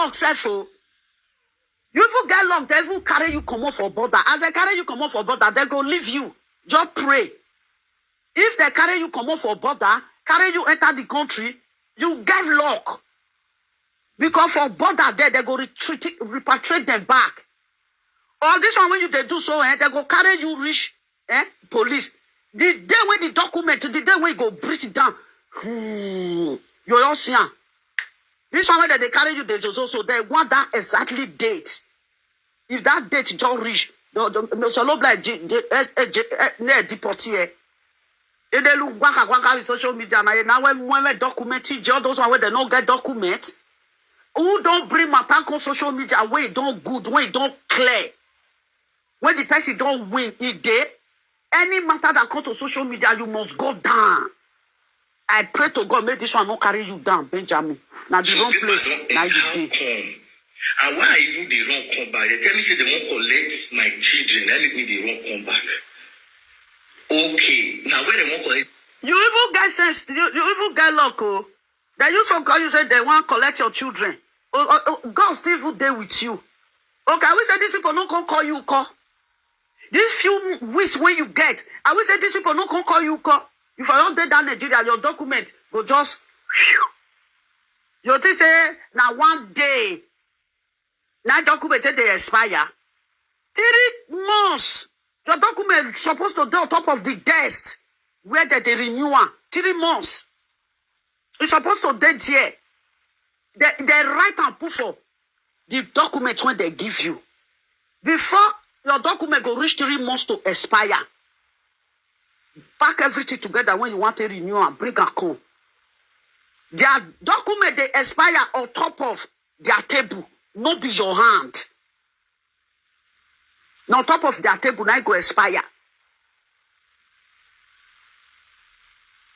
luck, Sefo. You even get luck, they even carry you come off for border. As they carry you come off for border, they go leave you. Just pray. If they carry you come off for border, carry you enter the country, you get luck. Because for border there, they go repatriate them back. All this one when you they do so, they go carry you reach police. The day when the document, the day when you go breathe it down, you all see. This one when they carry you, there's also they want that exactly date. If that date don't reach, the deportee. If they look back at social media now when documented, those one where they don't get documents, who don't bring my pack on social media when it don't good, when it don't clear, when the person don't win it day, any matter that come to social media, you must go down. I pray to God, make this one not carry you down, Benjamin. Now the wrong place, now you did. And why even they don't come back? They tell me say they won't collect my children. That make me they won't come back. Okay, now where they won't collect? You even get sense. You even get luck. Oh, they used to call you say they want to collect your children. God still even there with you. Okay, I will say these people not gonna call you call. These few weeks when you get, I will say these people not gonna call you call. If I don't get down Nigeria, your document go just. You think say now one day. Now document they expire. 3 months. Your document supposed to be on top of the desk where they renew 3 months. It's supposed to be there. They write and put for the document when they give you. Before your document go reach 3 months to expire. Pack everything together when you want to renew and bring a come. Their document they expire on top of their table. Not be your hand. Now on top of their table, now it go expire.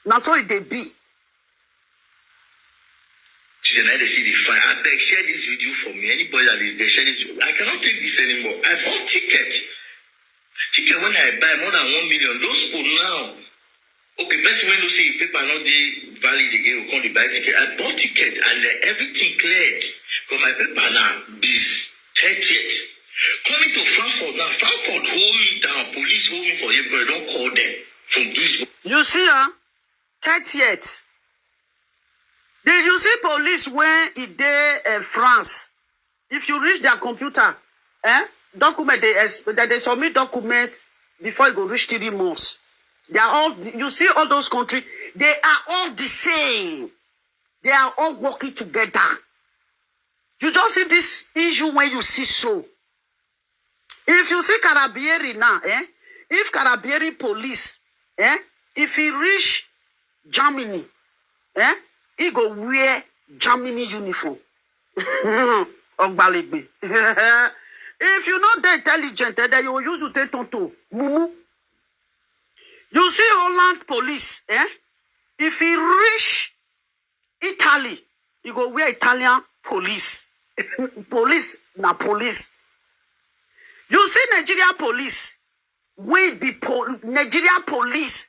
Now so it they be. Children, they see the fine. I beg, share this video for me. Anybody that is there, share this video. I cannot take this anymore. I bought ticket. Ticket when I buy more than 1 million. Those people now. Okay, person when you see paper not they valid again, we can't buy ticket. I bought ticket and everything cleared. For my paper now, biz 30th. Coming to Frankfurt now, Frankfurt hold me down. Police hold me for you, but I don't call them from this. You see, 30th. Did you see police when it dey France? If you reach their computer, document they submit documents before it go reach 3 months. They are all. You see all those countries. They are all the same. They are all working together. You just see this issue when you see so. If you see Carabinieri now, if Carabinieri police, if he reach Germany, he go wear Germany uniform. Ogbalegbe. If you not that intelligent, then you use to take tonto. Mumu. You see Holland police, if he reach Italy, he go wear Italian police. Police na police. You see Nigeria police, we be Nigeria police,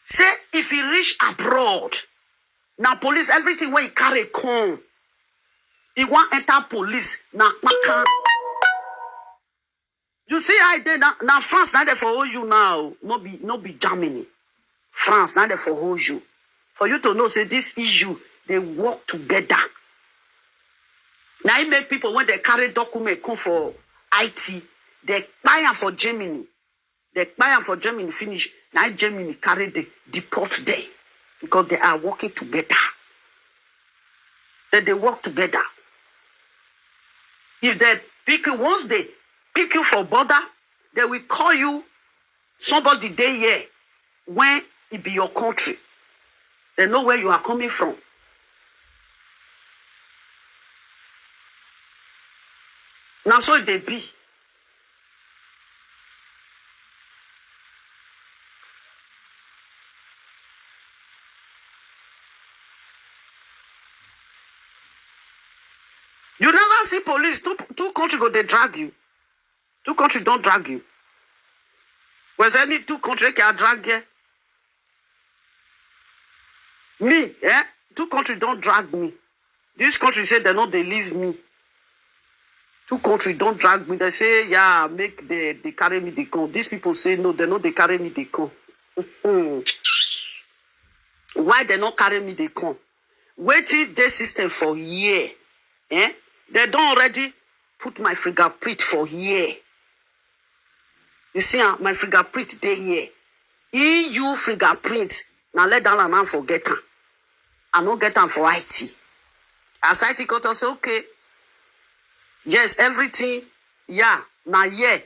say if he reach abroad, now police everything where he carry come, he want enter police na maka. You see how they now France now they for hold you now, no be Germany. France now they for hold you. For you to know, say this issue, they work together. Now it make people when they carry document come for IT, they buy for Germany. They buy for Germany finish. Now Germany carry the deport there because they are working together. Then they work together. If they pick you once they pick you for border, they will call you somebody there here when it be your country. They know where you are coming from. Now so they be. You never see police. Two countries go they drag you. Two countries don't drag you. Was any 2 countries can drag you? Me, 2 countries don't drag me. This country say they know they leave me. Two country don't drag me. They say, yeah, make they carry me, they come. These people say, no, they know they carry me, they come. Why they not carry me, they come? Waiting this system for a year. Eh? They don't already put my fingerprint for a year. You see, my fingerprint they here. EU fingerprint. Now let down and forget her. I don't get them for IT. As IT got us, okay. Yes, everything. Yeah. Now, yeah.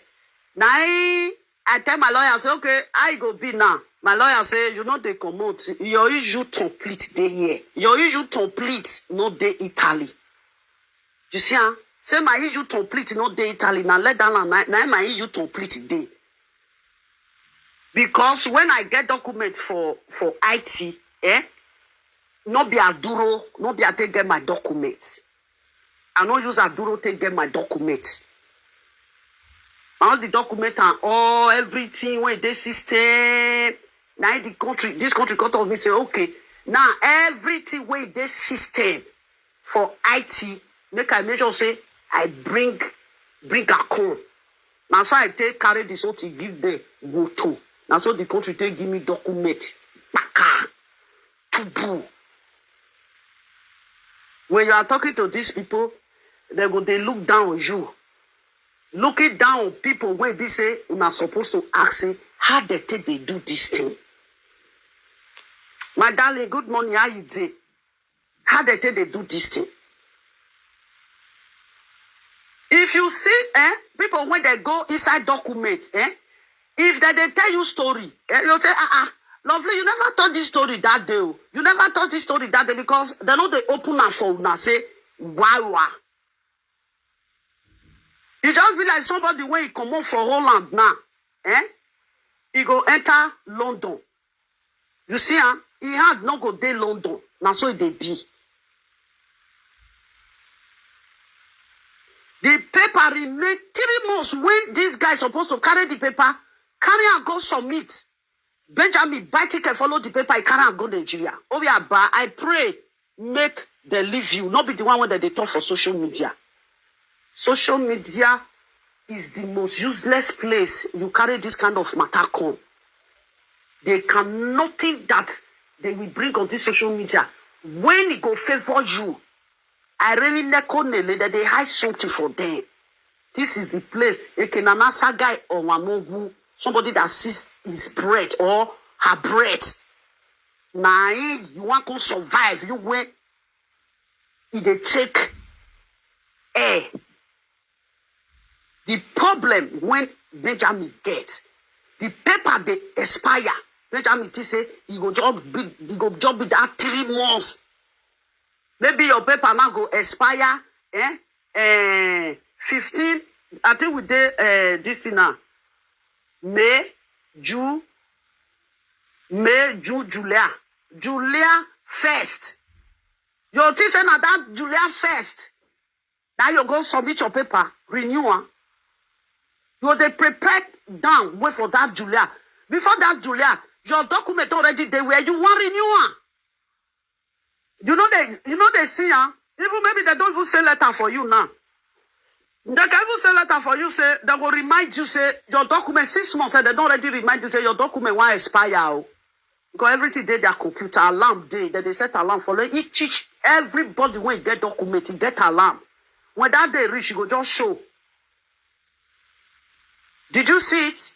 Now, I tell my lawyer, say, okay, I go be now. My lawyer say, you know, they come out. Your issue complete day here. Your issue complete, no day Italy. You see, huh? Say my issue complete, no day Italy. Now, let down and now my issue complete day. Because when I get documents for IT, no be Aduro, no be I take get my documents. I no use Aduro take get my documents. All the document and all everything when they system. Now the country, this country got of me say, okay, now everything when they system for IT, make I make sure say I bring a con. Now so I take carry this whole thing give them go to. Now so the country take give me document. Baka, tubu. When you are talking to these people, they look down on you. Looking down on people when they say you're not supposed to ask how they take they do this thing. My darling, good morning, how you doing? How they take they do this thing? If you see people when they go inside documents, if they tell you story, you'll say, lovely, you never told this story that day. You never told this story that day because they know they open up for now say, wow. It just be like somebody when he come up for Holland now, he go enter London. You see, he had no go day London. Now so they be. The paper remain 3 months when this guy supposed to carry the paper, carry and go submit. Benjamin buy ticket, follow the paper, he carry and go Nigeria. I pray make they leave you, not be the one that they talk for social media. Social media is the most useless place you carry this kind of matter come. They can nothing that they will bring on this social media. When it go favor you, I really like that they hide something for them. This is the place. A Kenanasa guy or Wamogu, somebody that sees his breath or her breath. Now you want to survive. You went, they take air. The problem when Benjamin gets the paper they expire. Benjamin say you go job with that 3 months. Maybe your paper now go expire 15. I think we did this now. May, June, July. July 1st. Your thing say now that July 1st. Now you go submit your paper, renew. You they prepared down, wait for that July. Before that July, your document already there where you want renewal. You know they see, even maybe they don't even say letter for you now. They can even say letter for you, say they will remind you, say your document 6 months, they don't already remind you, say your document won't expire. Because everything they their computer alarm day, that they set alarm for each everybody when you get document, you get alarm. When that day reach, you go just show. Did you see it?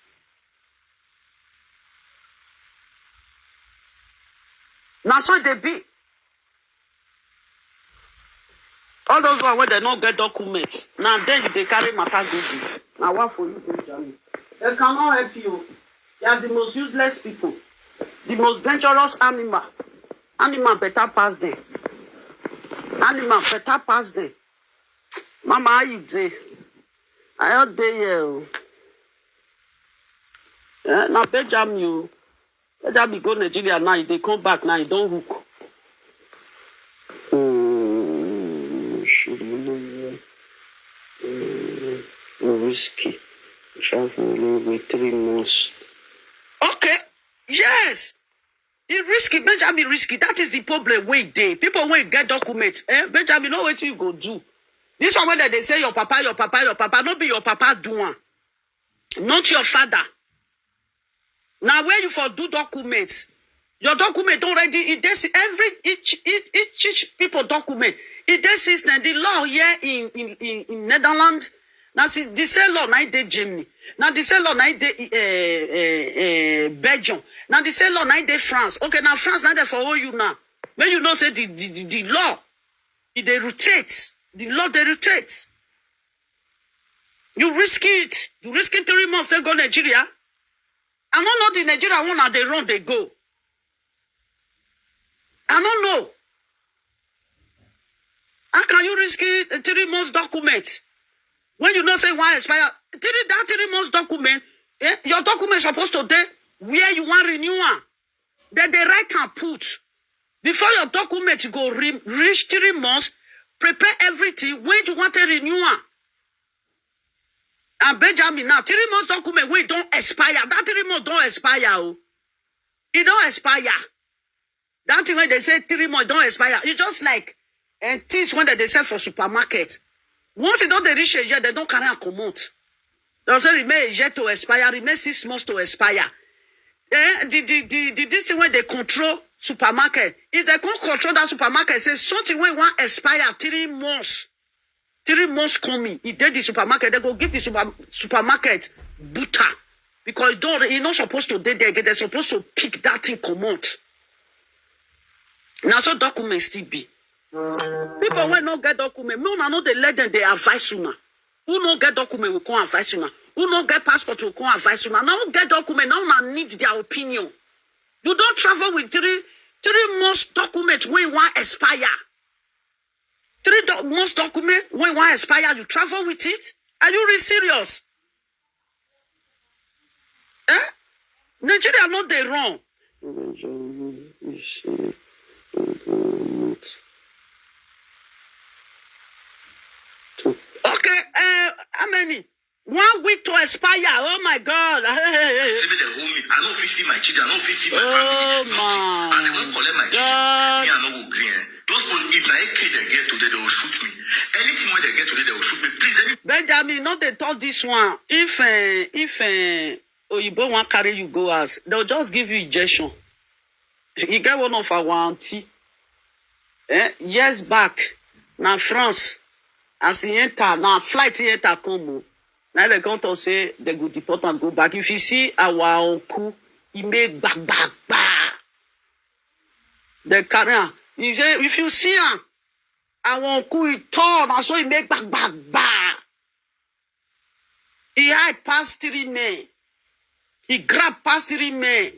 Now so they be. All those ones where they don't get documents. Now then they carry matter goodies. Now what for you, Benjamin? They cannot help you. They are the most useless people. The most dangerous animal. Animal better pass them. Animal better pass them. Mama, how you dey? I out there. Now Benjamin, you. Benjamin go Nigeria now. They come back now. You don't hook. Risky. Travel with 3 months. Okay. Yes. It risky, Benjamin risky. That is the problem wey dey. People wey get documents, Benjamin, know what you go do. This one when they say your papa, no be your papa do one. Not your father. Now where you for do documents, your document already, each people document. It is system, the law here in Netherlands. Now see, the same law now dey Germany. Now the same law now dey Belgium. Now the same law now dey France. Okay, now France now dey for all you now. When you know say the law, they rotate. The law they rotate. You risk it. You risk it 3 months they go Nigeria. I don't know the Nigeria one at the run they go. I don't know. How can you risk it 3 months document? When you know say why expire, that 3 months document, your document supposed to be where you want renewal. Then they write and put. Before your document go reach 3 months, prepare everything when you want a renewal. And Benjamin now, 3 months document when don't expire. That 3 months don't expire. Oh. It don't expire. That thing when they say 3 months don't expire. It's just like things when they sell for supermarket. Once it don't reach a year, they don't carry a commode. They say remain a year to expire, remain 6 months to expire. This thing when they control supermarket, if they can't control that supermarket, say something when one expire 3 months. 3 months coming, if they the supermarket, they go give the supermarket butter. Because you're not supposed to do there, they're supposed to pick that thing commode. Now so documents still be. People when not get document, no, no, they let them, they advise you now. Who not get document will come advise you now. Who not get passport will come advise you now. Now get document, now need their opinion. You don't travel with three months document when one expire. 3 months document when one expire, you travel with it? Are you really serious? Nigeria not they wrong. Okay, how many? 1 week to expire. Oh my God. They hold me. I don't fit see my children. I don't fit see my family. My and they won't collect my children. Me, I no go green. Those people, if I kid they get today, they will shoot me. Anything when they get today, they will shoot me. Please, Benjamin, not they talk this one. If Oyibo want carry you go as, they'll just give you injection. You get one of our auntie. Years back, now France, as he enter, now flight he enter come. Now they come to say they go deport and go back. If you see our uncle, he make back. The carry. He say, if you see him, our uncle he turn, and so he make back. He hide past 3 men. He grab past 3 men.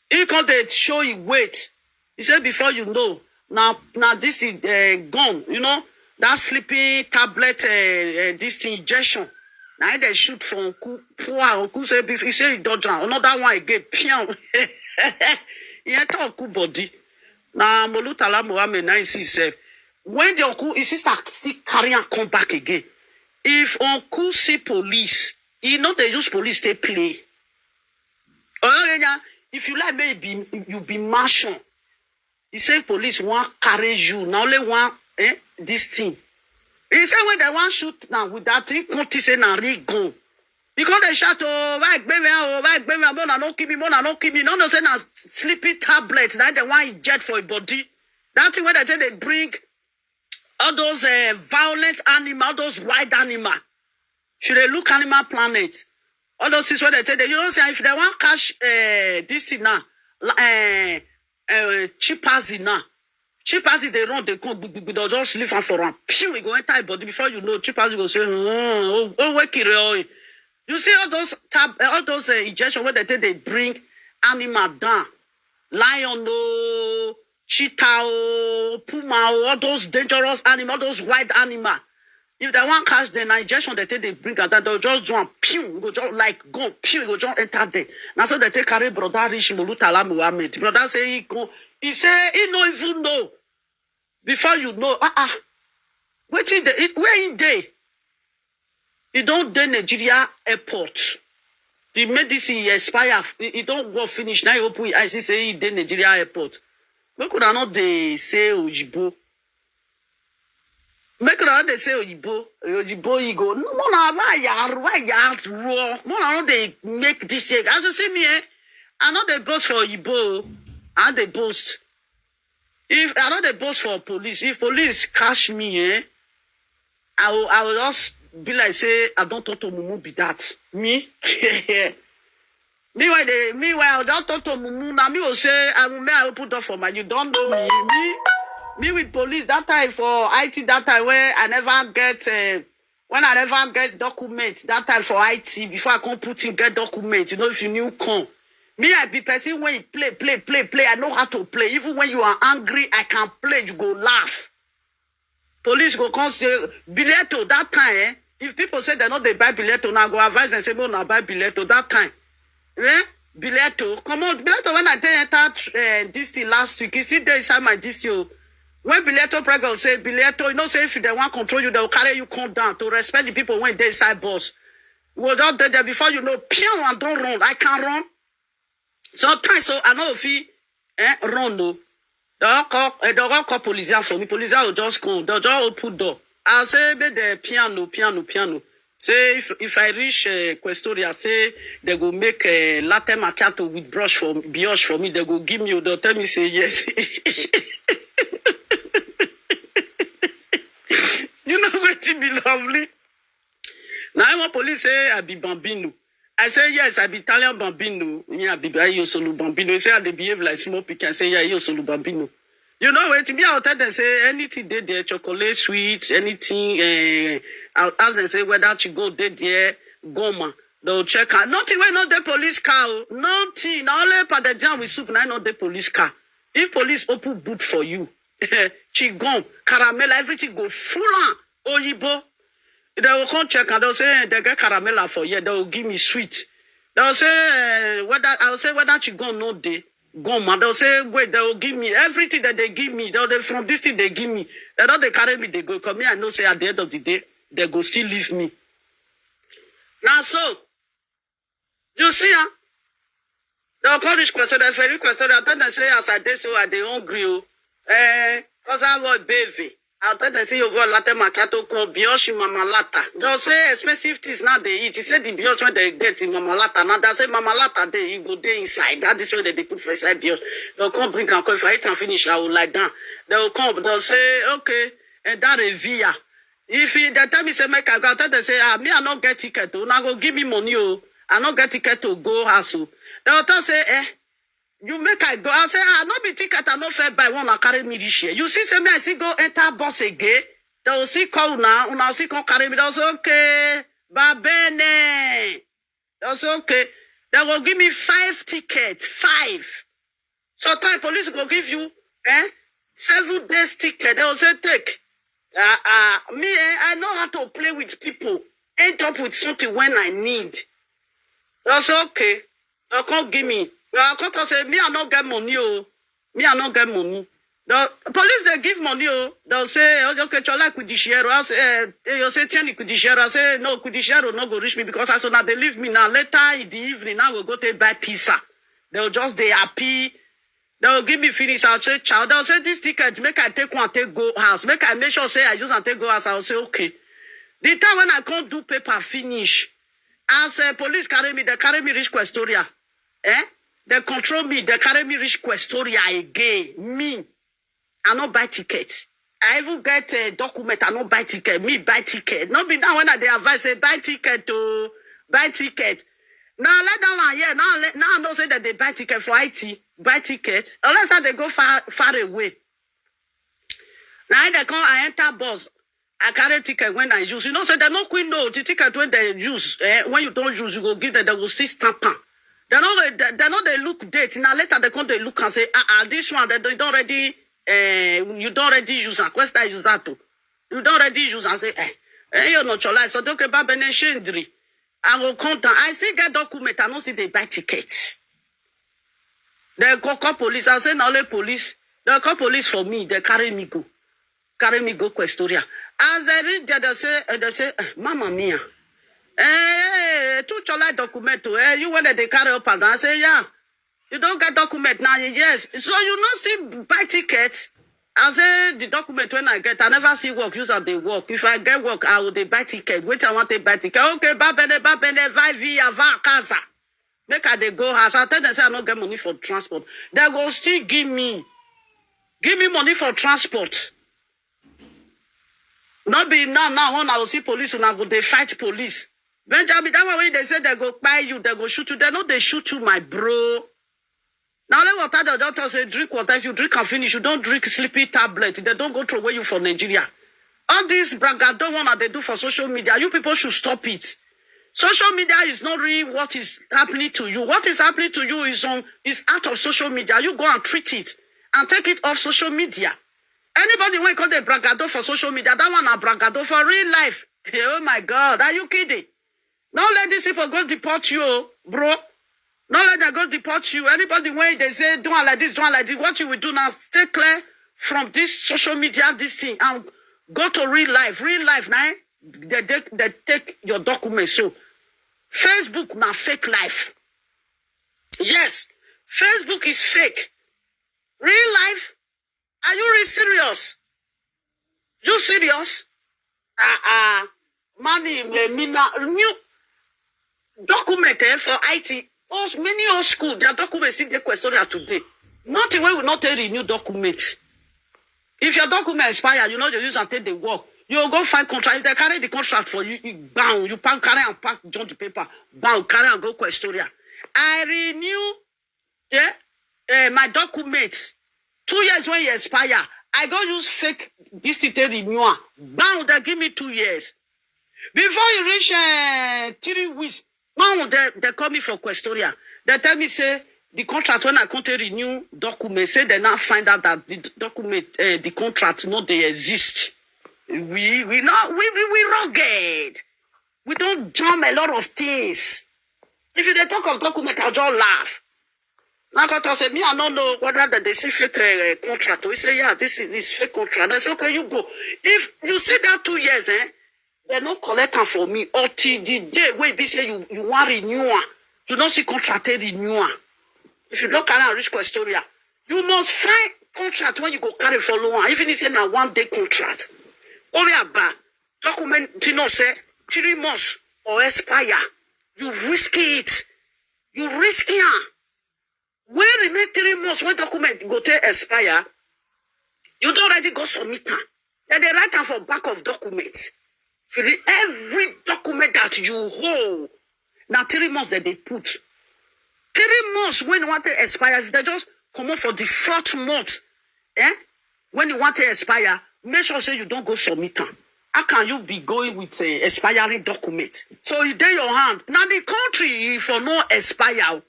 He come to show he weight. He said, before you know, now this is gone, you know. That sleeping tablet, this injection. Now they shoot for Uncle. Poor Uncle say, he say he don't drown. Another one again, pion. He enter Uncle body. Now Molutala Mohammed now he see himself. When the Uncle, his sister still carry and come back again. If Uncle see police, he know they use police to play. If you like, maybe you be marshal. He say police want carry you. Now only one. This thing. He said when they want shoot now with that thing, can't say now really go. Because they shout, oh, Mona no kill me. No, say now sleeping tablets that they want inject for a body. That thing when they say they bring all those violent animals, all those wild animals. Should they look Animal Planet? All those things when they say you know say if they want cash this thing now, chimpanzee now. Chimpanzee they run, they come, they'll just leave for them. Pew, we go enter body before you know. Chimpanzee go say, wake it. You see all those injections where they bring animal down, lion, cheetah, puma, all those dangerous animals, those wild animals. If they want catch the injection, they bring at that, they'll just jump, pew, go just like go, pew, go just enter there. Now so they take carry brother Rich Molutala Muhammad. Brother say he go, he say he no even know. Before you know, where he dey? He don't dey Nigeria airport. The medicine expire. It don't go finish. Now you open. I see say it in Nigeria airport. Make could not they say Ojibo. Make could not they say Ojibo. Ojibo you go. No, why you raw. No, they make this. As you see me, I know they boast for Ojibo. And they boast. If I know they boast for police. If police catch me, I will just be like say I don't talk to Mumu be that. Me? Meanwhile, I don't talk to Mumu. Now me will say I open door for my. You don't know me with police that time for IT that time where I never get when I never get documents that time for IT before I come put in get documents. You know if you new come. Me, I be person when you play. I know how to play. Even when you are angry, I can play. You go laugh. Police go come say, Biletto, that time, if people say they know they buy Biletto, now go advise and say, no, now buy Biletto, that time. Eh? Biletto, come on. Biletto, when I entered this thing last week, you see there inside my DCO. When Biletto pregnant say, Biletto, you know, say if they want control you, they will carry you come down to respect the people when they inside boss. Well, just there before you know, piano and don't run. I can't run. Sometimes, so I know if he run no. They don't call police for me. Police will just come. They'll just open door. I'll say be the piano. Say if I reach Questoria, say they go make a latte macchiato with brioche for me. They go give me. They'll tell me say yes. You know what to be lovely. Now when police say I be bambino. I say, yes, I be Italian bambino. Me, I be solo bambino. They say, they behave like small pikin. I say, yeah, you solo bambino. You know, when to me, I'll tell them, say, anything they there, chocolate, sweet, anything, I'll ask them, say, whether she go there, goma. They'll check her. Nothing, when not the police car. Nothing. Now, only for the jam with soup, now not the police car. If police open boot for you, chigom, caramel, everything go full on. Oyibo. They will come check and they'll say they get caramel for you. They will give me sweet. They'll say whether she go no day, go man. They'll say wait, they will give me everything that they give me. They from this thing they give me. They don't they carry me. They go come here. I know say at the end of the day they go still leave me. Now so you see they'll call this question. The very question. I tell them say as I did so I they hungry. Cause I was baby. I'll tell them say you go latte macchiato called brioche mama latta. They'll say expensive things now they eat. He said the brioche when they get in mama latta. Now they say mama latta they you go there inside. That is what they put for inside brioche. They'll come bring and call. If I eat and finish, I will lie down. They'll come. They'll say okay, and that is via. If they tell me say make I go, I'll tell them say me I not get ticket. Now go give me money. I not get ticket to go house. They'll tell say you make I go. I say, not be ticket, I not fair by one, I carry me this year. You see, say me, I see go enter bus again. They will see call now, and I'll see come carry me. They'll say, okay, babene. They'll say, okay. They will give me 5 tickets, 5. So time police will give you 7 days ticket. They will say, take. I know how to play with people. End up with something when I need. They'll say, okay. They'll come give me. I can't say, me, I don't get money, Me, I don't get money. The police, they give money, They'll say, okay, you like Kudishero. I'll say, you say, Tiani Kudishero. I say, no, Kudishero not go reach me because I saw now they leave me now. Later in the evening, now we'll go to buy pizza. They'll just, they happy. They'll give me finish. I'll say, child. They'll say, this ticket, make I take one, take go house. Make I make sure, say, I use and take go house. I'll say, okay. The time when I can't do paper finish, as police carry me, they carry me reach Questoria. They control me. They carry me reach Questoria again. Me, I not buy ticket. I even get a document. I not buy ticket. Me buy ticket. Not be now when I they advise say buy ticket to buy ticket. Now let down here. Now I know say that they buy ticket for IT. Buy ticket unless they go far away. Now they come. I enter bus. I carry ticket when I use. You know say they no queen no the ticket when they use. When you don't use, you go give them. They will still stamp am. They know they look date. Now later they come they look and say, this one they don't already you don't already use and question use that too. You don't already use and say, you're not your life. So don't get back shendri. I will come down. I still get document. I don't see they buy tickets. They call police. I say now only police. They call police for me. They carry me go Questoria. As they reach there, they say, Mamma mia. Two chola document. You wanna they carry up and down? Say yeah. You don't get document now. Yes. So you not see buy tickets. I say the document when I get, I never see work. Use they work. If I get work, I will they buy ticket. Wait, I want to buy ticket. Okay, babene, vai via va casa. Make I they go house. I tell them say I don't get money for transport. They go still give me money for transport. Not be now when I will see police when I go they fight police. Benjamin, that way they say they go buy you, they go shoot you. They know they shoot you, my bro. Now let water the doctor say drink water. If you drink and finish, you don't drink sleepy tablet. They don't go throw away you for Nigeria. All this bragado one that they do for social media, you people should stop it. Social media is not really what is happening to you. What is happening to you is out of social media. You go and treat it and take it off social media. Anybody when call the bragado for social media, that one a bragado for real life. Oh my God, are you kidding? Don't let these people go deport you, bro. Don't let them go deport you. Anybody when they say do like this, what you will do now, stay clear from this social media, this thing, and go to real life. Real life now, they take your documents. So Facebook now fake life. Yes, Facebook is fake. Real life, are you really serious? You serious? Money, new document for IT. Many old school, their documents in the question today. Not the way we not take renew document. If your document expire, you know you use and take the work. You go find contract. If they carry the contract for you, bang, you carry and pack John the paper, bang, carry and go Questoria. I renew my documents. 2 years when you expire, I go use fake this renewal. Bang, they give me 2 years. Before you reach 3 weeks, now they call me for Questoria. They tell me say the contract when I can't renew document, say they now find out that the document, the contract no they exist. We rugged. We don't jump a lot of things. If they talk of document, I'll just laugh. Now God said, me, I don't know whether they say fake contract. We say, yeah, this is fake contract. I say, okay, you go. If you say that 2 years, they no collect them for me until the day where you say you want renewal. You don't see contract renewal. If you don't carry and reach Questoria, you must find contract when you go carry follow on. Even if it's a 1 day contract. Only about document, you know, say 3 months or expire. You risk it. You risk it. When remain 3 months, when document go to expire, you don't already go submit them. Then they write them for back of documents. Every document that you hold, now 3 months that they put. 3 months when you want to expire, if they just come up for the 4th month, when you want to expire, make sure say you don't go submit them. How can you be going with expiring document? So it's in your hand. Now the country, if you no expire,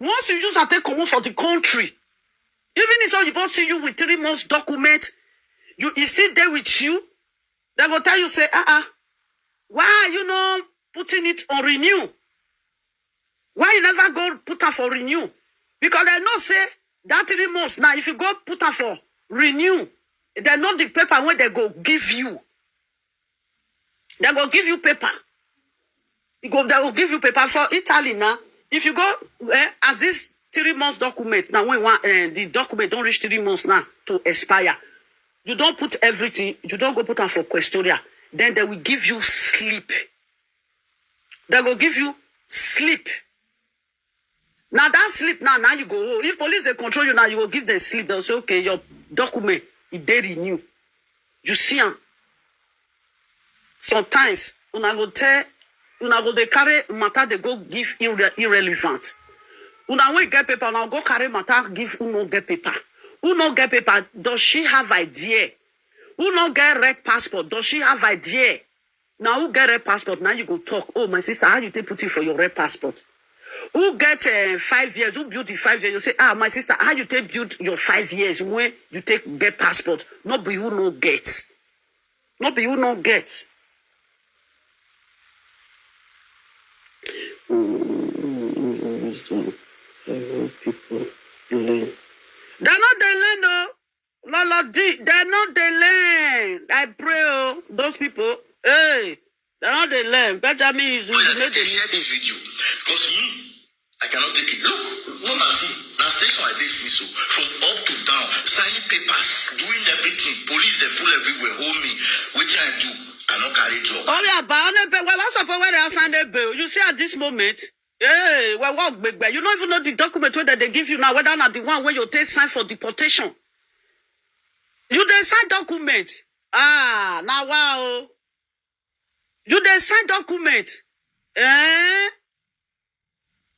once you just have to come up for the country, even if you both see you with 3 months document, you still there with you, they will tell you, say, why are you not putting it on renew? Why you never go put her for renew? Because they not say that 3 months. Now, if you go put her for renew, they know the paper when they go give you. They go give you paper. They will give you paper for Italy now. If you go as this 3 months document, now when the document don't reach 3 months now to expire, you don't put everything, you don't go put them for Questoria. Then they will give you sleep. They will give you sleep. Now that sleep, now you go home. If police they control you now, you will give them sleep. They'll say, okay, your document is they renew. You see, sometimes when I go they carry matter, they go give irrelevant. When I will get paper, now go carry matter, give who no get paper. Who no get paper? Does she have idea? Who no get red passport? Does she have idea? Now who get red passport? Now you go talk. Oh, my sister, how you take put it for your red passport? Who get 5 years? Who build the 5 years? You say, my sister, how you take build your 5 years when you take get passport? Not be who no get. Not be who no get. People learn. They're not the land, though. Lord, they're not the land. I pray, those people, hey, They're not they learn. Benjamin is they share this video. Because me, I cannot take it. Look, no, I see. Now, station like this, so from up to down, signing papers, doing everything. Police, they full everywhere. Hold me. What can I do? I don't carry job. Oh, yeah, but what's up where they are signing bill? You see at this moment, hey, well, what big bag? You don't even know the document that they give you now, whether or not the one where you take sign for deportation. You dey sign document. Ah, now wow. You dey sign document. Eh?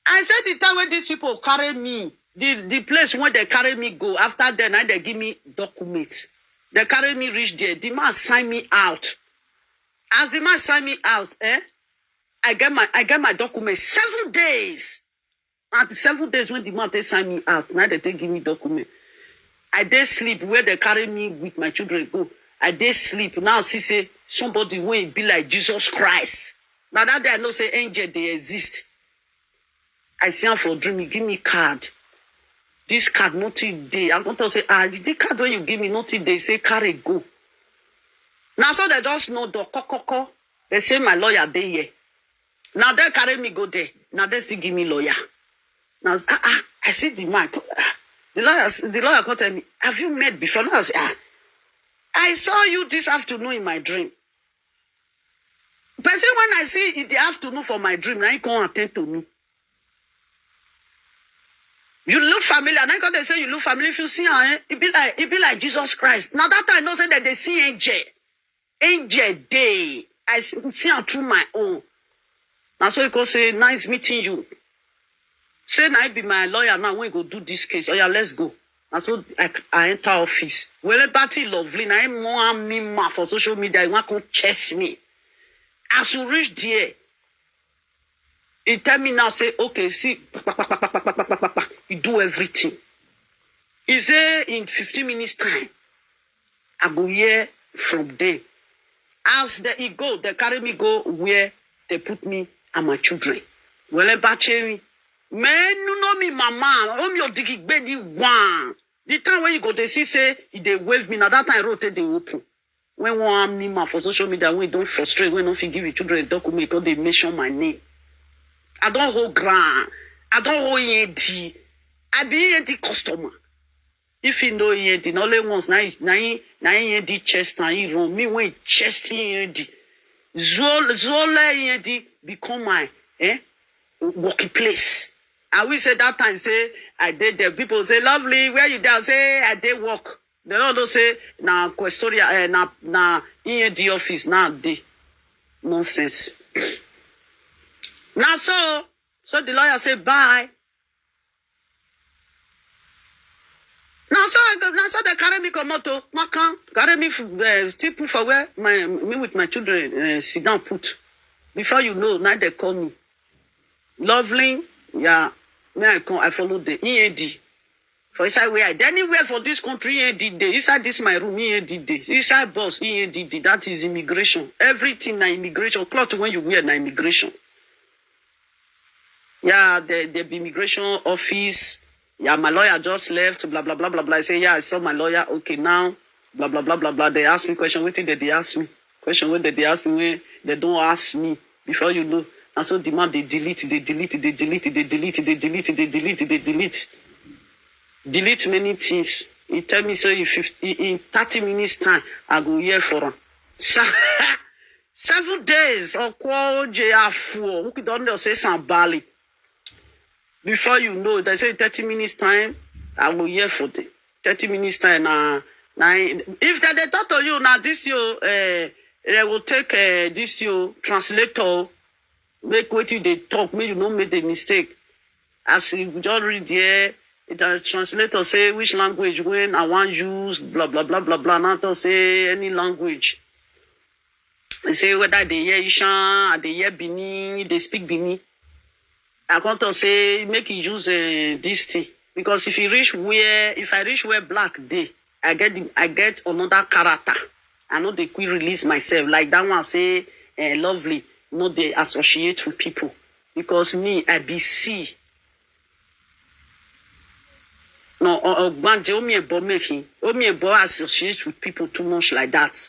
I said the time when these people carry me, the place where they carry me go, after then they give me document. They carry me reach there. The man sign me out. As the man sign me out, I get my document 7 days. At the 7 days when the man they sign me out, now they give me document. I dey sleep where they carry me with my children go. I dey sleep. Now see say somebody will be like Jesus Christ. Now that day I know say angel they exist. I see him for dream. He give me card. This card nothing day. I'm going to say, the card when you give me nothing day, say carry go. Now so they just know the kokoko. They say my lawyer dey here. Now they carry me go there. Now they still give me lawyer. Now I see the man. The lawyer come tell me, have you met before? No, I say, I saw you this afternoon in my dream. But see, when I see in the afternoon for my dream, now you come attend to me. You look familiar. Now they say you look familiar. If you see her, it be like Jesus Christ. Now that I know say that they see angel. Angel day. I see her through my own. Now so you can say, nice meeting you. Say now I be my lawyer now when we go do this case. Oh yeah, let's go. And so I enter office. Well, party lovely. Now I'm more meme for social media. I want to chase me. As you reach there, he tell me now say, okay, see, he do everything. He say in 15 minutes time, I go here from there. As he go, they carry me go where they put me and my children. Well, me. Man, you know me, mama. Oh, me digi baby one. The time when you go to see say they wave me now. That time I wrote they open. When one me for social media, when don't frustrate, when don't give your children a document because they mention my name. I don't hold ground. I don't hold END. I be END customer. If you know END, only once na END chest and he run me when chest END. Zola END become my working place. I will say that time, say, I did there. People say, lovely, where you there? Say, I did work. They don't say, na Questoria, na END office, now they. Nonsense. Now so the lawyer say, bye. Now so they carry me come out to Makan, carry me still put for where me with my children sit down put. Before you know, now they call me. Lovely, yeah. I follow the EAD. For inside where anywhere for this country, EAD day. Inside this my room, EAD day. Inside boss, EAD day. That is immigration. Everything na immigration. Cloth when you wear na immigration. Yeah, the immigration office. Yeah, my lawyer just left. Blah blah blah blah blah. I say, yeah, I saw my lawyer. Okay, now blah blah blah blah blah. They ask me question. What did they ask me? Question when they ask me when they don't ask me. Before you know. And so demand they delete many things. He tell me so in 30 minutes time I go here for him. 7 days or who could don't say some Bali. Before you know, they say 30 minutes time I go here for them. 30 minutes time now. If they talk to you now this year, they will take this year translator. Make what you they talk, make you don't make the mistake. As you just read there, the translator say which language when I want use, blah blah blah blah blah. Not to say any language. They say whether they hear Ishan, they hear Bini, they speak Bini. I want to say make you use this thing because if I reach where black day, I get another character. I know they quick release myself like that one say lovely. No, they associate with people because me, I be C. No, Omi Ebo associate with people too much like that.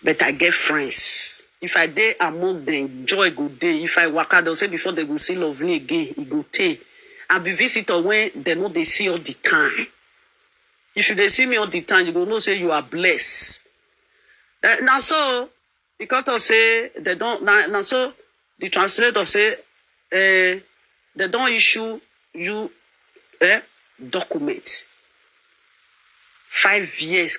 But I get friends. If I dey among them, joy go day. If I walk out, they'll say before they go see lovely again, it go take. I be visitor when they know they see all the time. If they see me all the time, you go know say you are blessed. Now so, because of say they don't now so the translator say they don't issue you document. 5 years.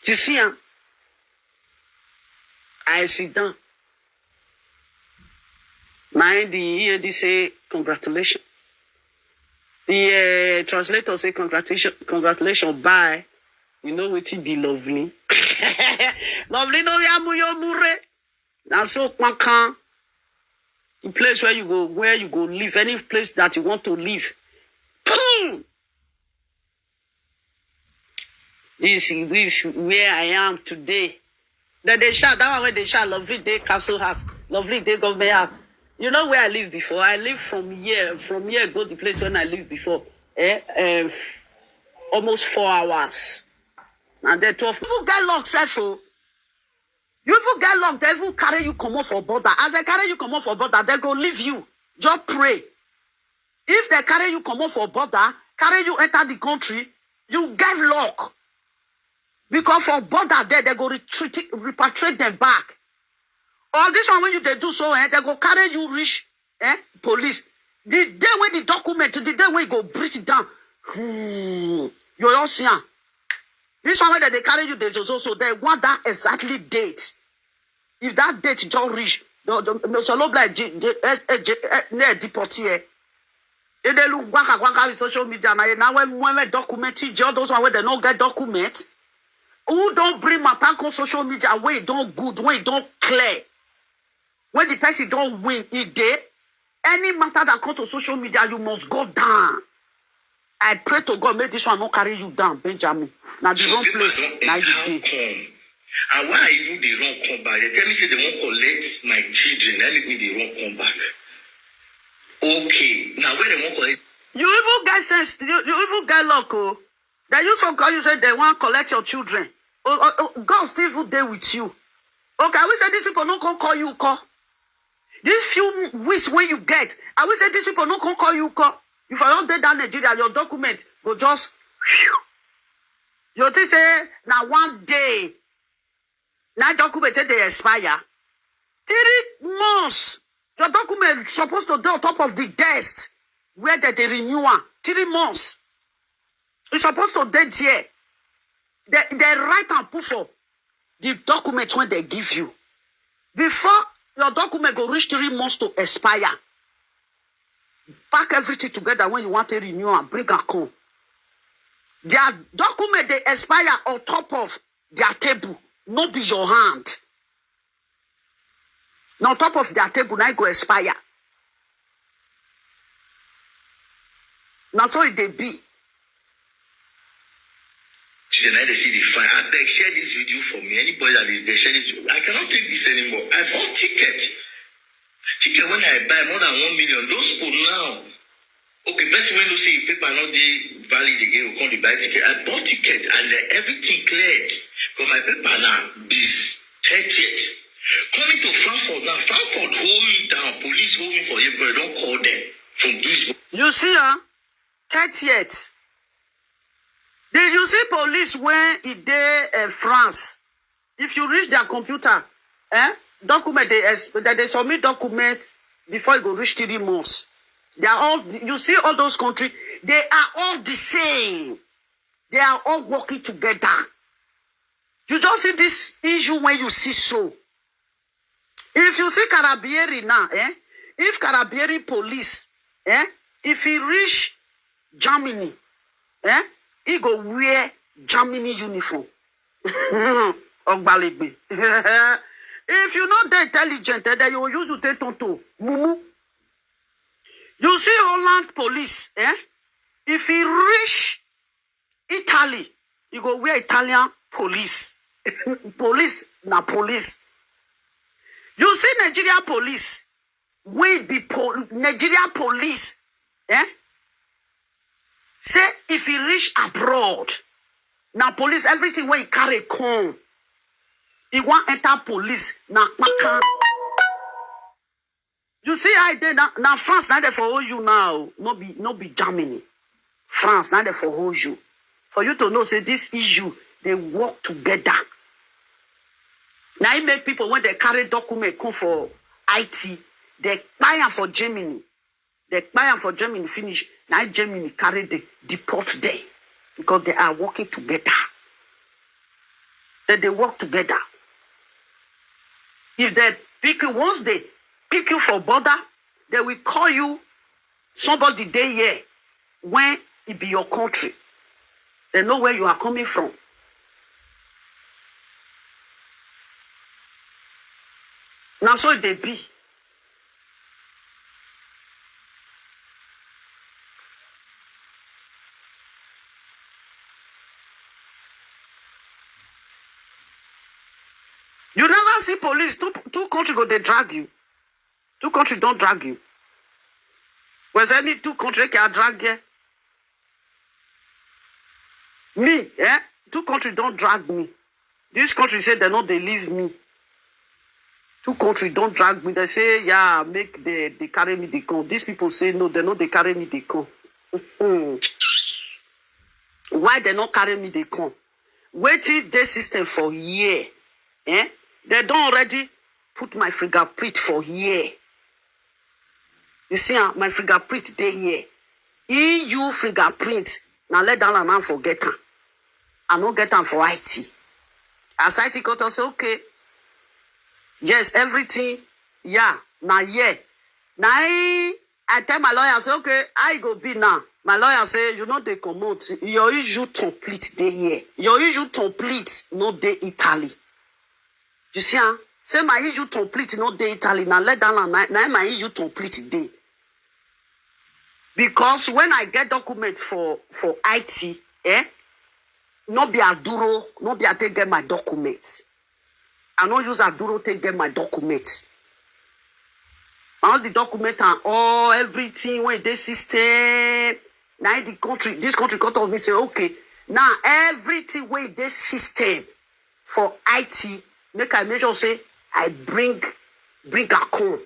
You see, I sit down. Mind the EAD say congratulations. The translator say congratulations, bye. You know what it be lovely. Lovely no yamu mure. Now so the place where you go live, any place that you want to live. This where I am today. Then they shout, that one where they shout, lovely day castle house, lovely day government house. You know where I lived before? I lived from here go the place when I lived before. Almost 4 hours. And then 12. You get locked, Sefo. You even get locked, they even carry you come off for border. As they carry you come off for border, they go leave you. Just pray. If they carry you come off for border, carry you enter the country, you get locked. Because for border there, they go repatriate them back. Or this one when you they do so, they go carry you reach police. The day when the document, the day when you go breathe it down, you don't see. This one when they carry you, there's also they want that exactly date. If that date don't reach, the solo like deportee. If they look waka with social media now when documented, all those one where they don't get documents. Who don't bring my pack on social media when it don't good, when it don't clear. When the person don't win, it day. Any matter that comes to social media, you must go down. I pray to God, make this one not carry you down, Benjamin. Now the wrong place, now you did. And why even they don't come back? They tell me say they won't collect my children. Let me they won't come back. Okay, now when they won't collect, you even get sense. You even get luck. Oh, that you so call you say they want to collect your children. God still even there with you. Okay, I will say these people don't come call you call. These few weeks when you get, I will say these people don't come call you call. If I don't get that Nigeria, your document go just. You think say now one day, now document they expire. 3 months. Your document is supposed to be on top of the desk where they renew 3 months. It's supposed to be there. They write and put for the document when they give you. Before your document go reach 3 months to expire, pack everything together when you want to renew and bring a come. Their document they expire on top of their table, not be your hand. Now on top of their table, now it go expire. Now so it they be. Children, they see the fine. I beg, share this video for me. Anybody that is there, share this video. I cannot take this anymore. I bought ticket. Ticket when I buy more than 1 million. Those people now. Okay, person when you see paper not they valid again, will come to buy ticket. I bought ticket and everything cleared. Because my paper now is 30th. Coming to Frankfurt now. Frankfurt hold me down. Police hold me for everybody. Don't call them from this. You see, 30th. Did you see police when it dey France? If you reach their computer, document they submit documents before you go reach 3 months. They are all. You see all those countries. They are all the same. They are all working together. You just see this issue when you see so. If you see Carabinieri now, if Carabinieri police, if he reach Germany, he go wear Germany uniform. Ogbalegbe. If you not the intelligent, then you use to take tonto. Mumu. You see Holland police, if he reach Italy, you go wear Italian police. Police na police. You see Nigeria police, we be Nigeria police, Say if he reach abroad, Now police, everything where he carry come. He want enter police. Now, you see how they now France now they for hold you now. No be Germany. France now they for hold you. For you to know, say this issue, they work together. Now it make people when they carry document come for IT, they buy them for Germany. They buy them for Germany finish. Now Germany carry the deport there because they are working together. They work together. If they pick you, once they pick you for border, they will call you somebody there here when it be your country. They know where you are coming from. Now so they be. You never see police. Two countries go they drag you. Two countries don't drag you. Was any two countries can drag you? Me, eh? Two countries don't drag me. This country say they leave me. Two countries don't drag me. They say, yeah, make they carry me the con. These people say no, they carry me the con. Why they not carry me the con? Wait till this system for a year. Eh? They don't already put my fingerprint for a year. You see, my fingerprint they here. EU fingerprint. Now let down and forget them. I don't get them for IT. As IT got us, okay. Yes, everything. Yeah. Now, yeah. Now, I tell my lawyer, say, okay, I go be now. My lawyer say, you know, they come out. Your issue complete day here. Your issue complete, no day Italy. You see, huh? Say my issue complete, no day Italy. Now, let down and now my issue complete day. Because when I get documents for IT, no be Aduro, no be I take get my documents. I don't use Aduro to get my documents. All the documents and all everything when they system. Now this country got of me say, okay, now everything when they system for IT, make I make sure say I bring a con.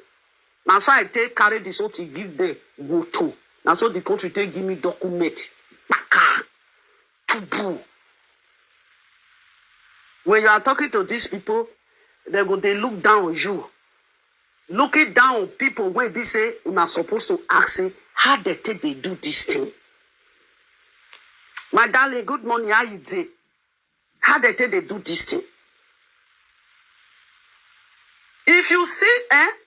Now so I take carry this whole to give the go to. Now so the country take give me document. Baka. Tubu. When you are talking to these people, they look down on you. Looking down on people when they say you're not supposed to ask them how they take they do this thing. My darling, good morning, how you doing? How they take they do this thing? If you see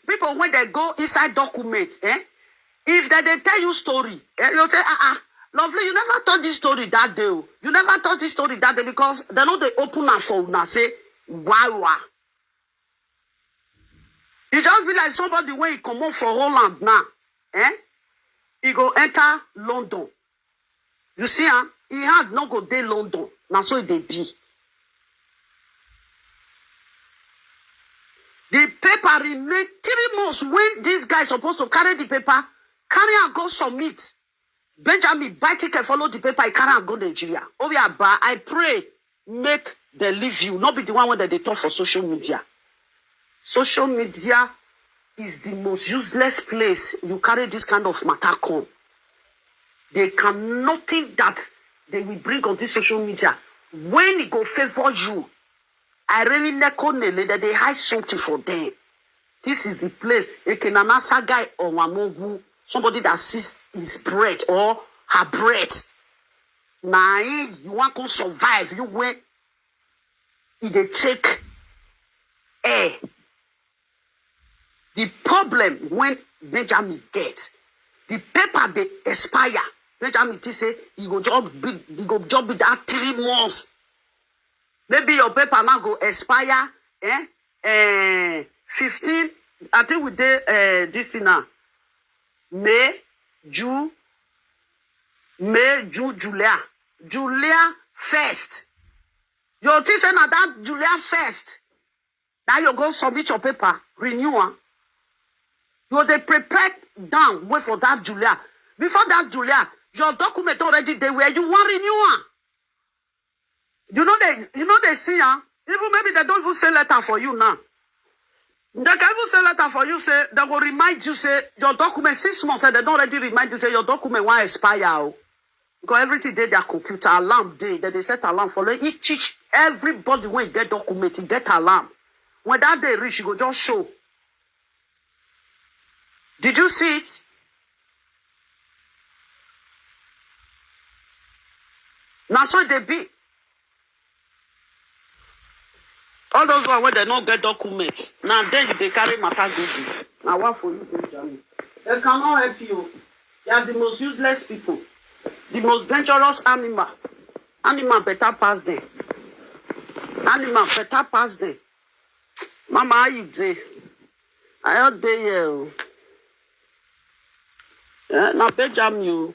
people when they go inside documents, if they tell you story, you'll say, lovely, you never told this story that day. You never told this story that day because they know they open up for now say, wow. It just be like somebody when he come up for Holland now, he go enter London. You see, he had no go day London. Now so they be. The paper remain 3 months when this guy is supposed to carry the paper, carry and go submit. Benjamin buy ticket, follow the paper, he carry and go Nigeria. Oh yeah, but I pray make them leave you, not be the one that they talk for social media. Social media is the most useless place you carry this kind of matter come. They can nothing that they will bring on this social media. When it go favor you, I really know that they hide something for them. This is the place. A Kenanasa guy or Wamogu, somebody that sees his breath or her breath. Now you want to survive. You went, they take air. The problem when Benjamin gets, the paper they expire. Benjamin say you go job with that 3 months. Maybe your paper now go expire 15. I think we did this now. May, June, July. July 1st. Your thing say now that July 1st. Now you go submit your paper, renew. You they prepare down, wait for that July. Before that July, your document already there where you want renewal. You know they see, huh? Even maybe they don't even send letter for you now. They can even send letter for you, say, they will remind you, say, your document 6 months, and they don't already remind you, say, your document won't expire. Because everything they their computer, alarm day, they set alarm for each everybody when get document, get alarm. When that day reach, you go just show. Did you see it? Now so they be. All those one when they don't get documents. Now then they carry matter goodies. Now what for you, Benjamin? They cannot help you. They are the most useless people. The most dangerous animal. Animal better pass them. Animal better pass them. Mama, how you dey? I heard they here. Now Benjamin, you.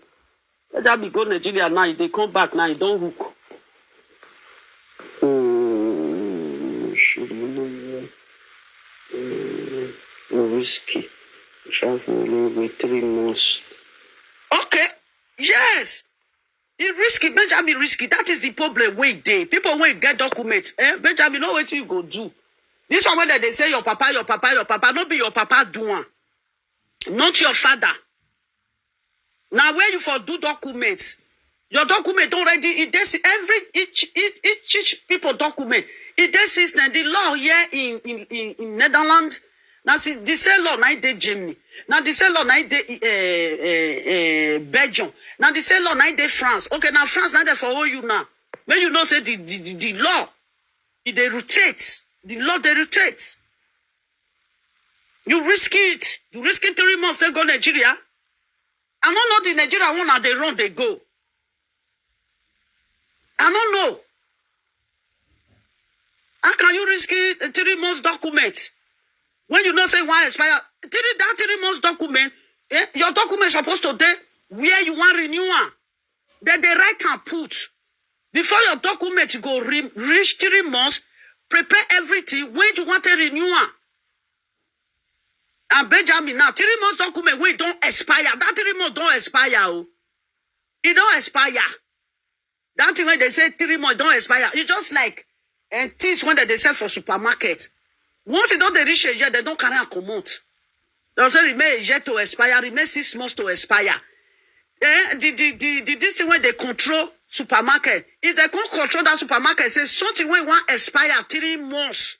Benjamin go Nigeria now. They come back now. He don't hook. Risky. Travel with 3 months. Okay. Yes. It's risky. Benjamin risky. That is the problem. Wait day. People won't get documents. Benjamin, know what you go do. This one when they say your papa. Not be your papa doing. Not your father. Now where you for do documents? Your document already, each people document. It is system. The law here in Netherlands. Now see, the same law now they Germany. Now the same law now they Belgium. Now the same law now they France. Okay, now France now they for all you now. When you know say the law, they rotate. The law they rotate. You risk it. You risk it 3 months. They go Nigeria. I don't know the Nigeria one at the run they go. I don't know. How can you risk it 3 months document? When you know say why expire, that 3 months document, your document supposed to be where you want renewal. Then they write and put. Before your document go reach 3 months, prepare everything when you want a renewal. And Benjamin now, 3 months document when it don't expire. That 3 months don't expire. Oh. It don't expire. That thing when they say 3 months don't expire. It's just like things when they sell for supermarket. Once it don't reach a year, they don't carry a commode. They say remain a year to expire, remain 6 months to expire. This thing when they control supermarket, if they can't control that supermarket, say something when one expire 3 months.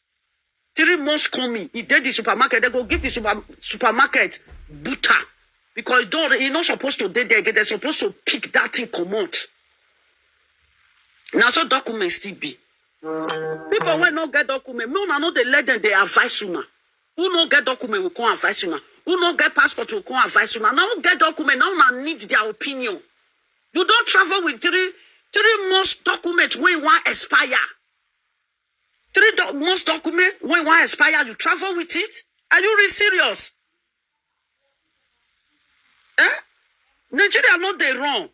3 months coming, if they the supermarket, they go give the supermarket butter. Because you're not supposed to do there, they're supposed to pick that thing commode. Now so documents still be. People when not get document, no, no, they let them, they advise you now. Who not get document will come advise you now. Who not get passport will come advise you now. Now get document, now need their opinion. You don't travel with 3 months document when you want expire. 3 months document when you want expire, you travel with it? Are you really serious? Nigeria not they wrong.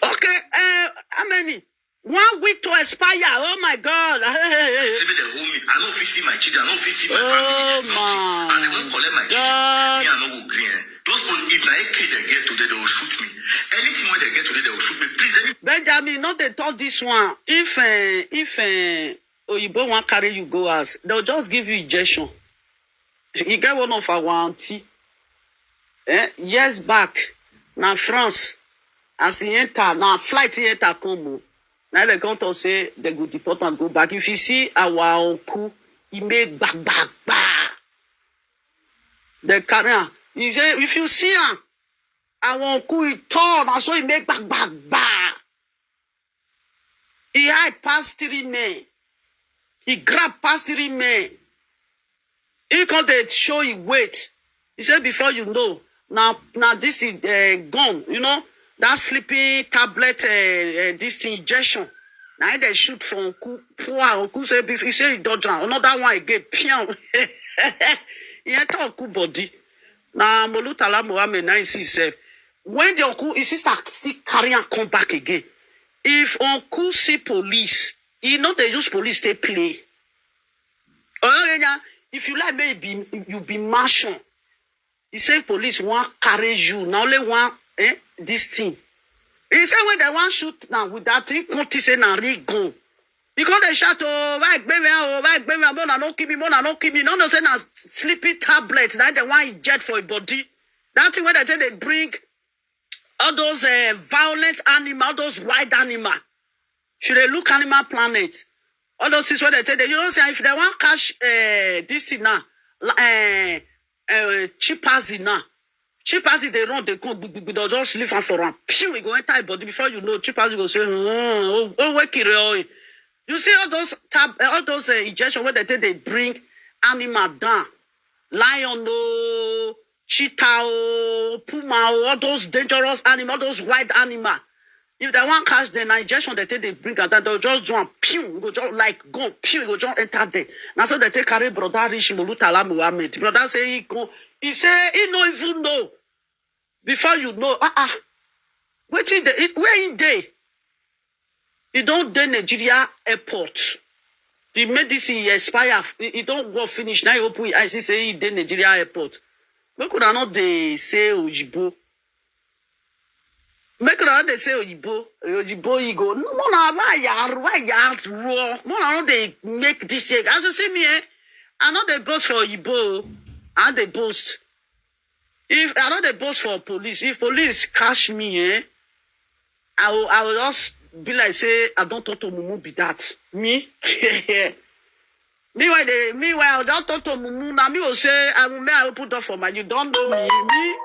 Okay, how many? 1 week to expire. Oh my God. I don't see my children. I don't see my family. Oh and they won't collect my children. Me, I don't go green. Those people, if I kid they get today, they will shoot me. Anything when they get today, they will shoot me. Please, Benjamin, not they talk this one. If Oyibo want carry you go as, they'll just give you injection. You get one of our auntie. Years back, now France, as he enter, now flight he enter come. Now they come to say they go deport and go back. If you see our uncle, he make back. The carrier, he say, if you see him, our uncle he turn, and so he make back. He hide past 3 men. He grab past 3 men. He come to show his weight. He said, before you know, now this is gone, you know, that sleeping tablet, this injection. Now they shoot from Uncle. Poor Uncle say, he say he dodge another one again. Pion. He enter Uncle body. Now Molutala Mohammed now he see himself. When the Uncle, his sister still carry and come back again. If Uncle see police, he know they use police to play. If you like maybe you be marshal. He say police want carry you. Now only one this thing. He say when they want shoot now with that thing, can't say na real gun. Because they shout, oh, why baby, mona no kill me. No, no, say na sleeping tablets that they want inject for a body. That thing when they say they bring all those violent animal, all those wild animal. Should they look Animal Planet? All those things where they tell them, you know, say if they want cash this thing now, chimpanzee now. Chimpanzee they run, they go, they'll just leave and for them. Pew, we go enter a body before you know, chimpanzee go say, wake it. You see all those injections where they tell they bring animal down, lion, no, cheetah, puma, all those dangerous animals, all those wild animals. If they want catch the injection, they take they bring and that they'll just do and pew, go just like go pew, go just enter there. Now so they take carry brother Rich Molutala Muhammad. Brother say he say he no even know. Before you know, where he dey? He don't dey Nigeria airport. The medicine expire. He don't go finish. Now he open his eyes. He say he dey Nigeria airport. Where could I not they say Ojibo? Make around they say Ojibo, you go. No, why raw? No, they make this year. As you see me, I know they boast for Ojibo, and they boast. If I know they boast for police, if police catch me, I will just be like say I don't talk to Mumu be that me. Meanwhile, I don't talk to Mumu. Now me will say I will put up for my. You don't know me.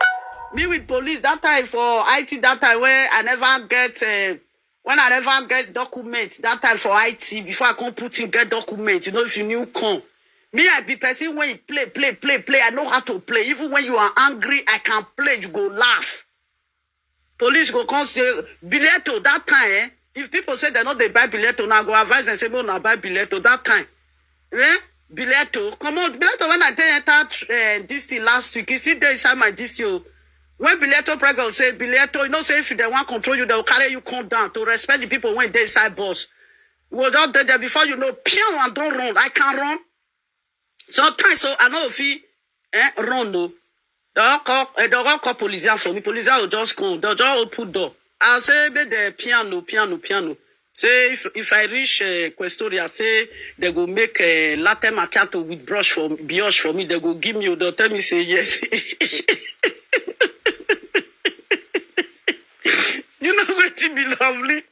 Me with police that time for IT that time where I never get when I never get documents that time for IT before I come put in get documents. You know if you new come. Me I be person when you play. I know how to play. Even when you are angry, I can play. You go laugh. Police go come say Biletto that time. If people say they know they buy Biletto now, go advise and say no, now buy Biletto that time. Biletto, come on, Biletto. When I enter this thing last week, you see there inside my this year. When Biletto pregnant say Biletto, you know, say if they want to control you, they will carry you come down to respect the people when they inside bus. Well, just there before you know, piano and don't run. I can't run. Sometimes, so I know if he run no. They'll call police for me. Police will just come. They'll just open door. I'll say the piano. Say if I reach Questoria, say they go make a latte macchiato with brioche for me. They go give me. They'll tell me say yes. You know what to be lovely.